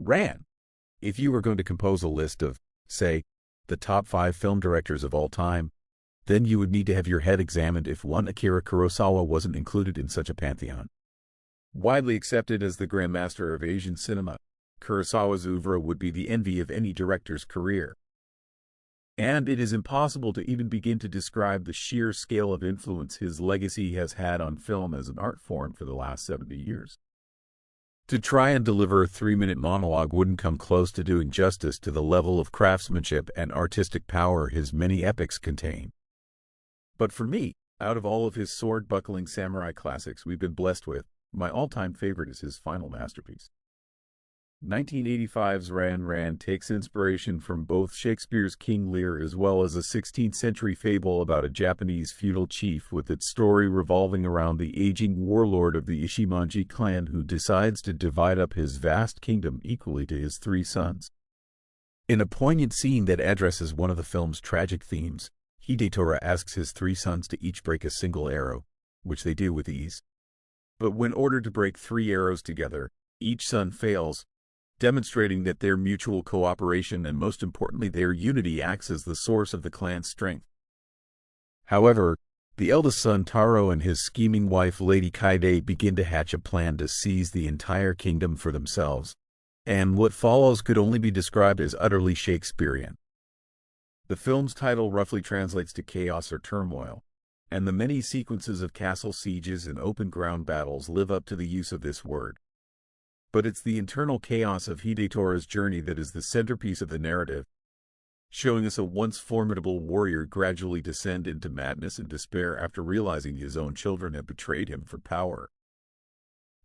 Ran. If you were going to compose a list of, say, the top 5 film directors of all time, then you would need to have your head examined if one Akira Kurosawa wasn't included in such a pantheon. Widely accepted as the grandmaster of Asian cinema, Kurosawa's oeuvre would be the envy of any director's career. And it is impossible to even begin to describe the sheer scale of influence his legacy has had on film as an art form for the last 70 years. To try and deliver a 3-minute monologue wouldn't come close to doing justice to the level of craftsmanship and artistic power his many epics contain. But for me, out of all of his sword-buckling samurai classics we've been blessed with, my all-time favorite is his final masterpiece. 1985's Ran Ran takes inspiration from both Shakespeare's King Lear as well as a 16th-century fable about a Japanese feudal chief, with its story revolving around the aging warlord of the Ishimonji clan who decides to divide up his vast kingdom equally to his 3 sons. In a poignant scene that addresses one of the film's tragic themes, Hidetora asks his 3 sons to each break a single arrow, which they do with ease. But when ordered to break 3 arrows together, each son fails, demonstrating that their mutual cooperation and, most importantly, their unity acts as the source of the clan's strength. However, the eldest son Taro and his scheming wife Lady Kaide begin to hatch a plan to seize the entire kingdom for themselves, and what follows could only be described as utterly Shakespearean. The film's title roughly translates to chaos or turmoil, and the many sequences of castle sieges and open ground battles live up to the use of this word. But it's the internal chaos of Hidetora's journey that is the centerpiece of the narrative, showing us a once formidable warrior gradually descend into madness and despair after realizing his own children have betrayed him for power.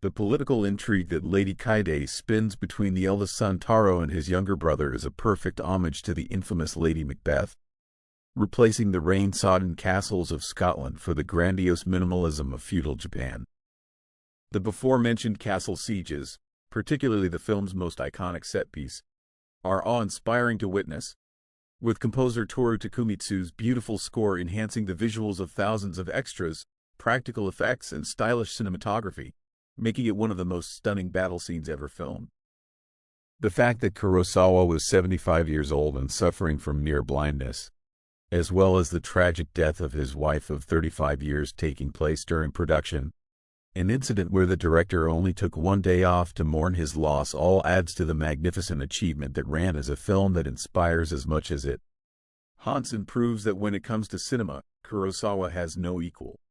The political intrigue that Lady Kaide spins between the eldest son Taro and his younger brother is a perfect homage to the infamous Lady Macbeth, replacing the rain-sodden castles of Scotland for the grandiose minimalism of feudal Japan. The before-mentioned castle sieges, particularly the film's most iconic set piece, are awe-inspiring to witness, with composer Toru Takemitsu's beautiful score enhancing the visuals of thousands of extras, practical effects, and stylish cinematography, making it one of the most stunning battle scenes ever filmed. The fact that Kurosawa was 75 years old and suffering from near blindness, as well as the tragic death of his wife of 35 years taking place during production, an incident where the director only took 1 day off to mourn his loss, all adds to the magnificent achievement that Ran as a film that inspires as much as it haunts, and proves that when it comes to cinema, Kurosawa has no equal.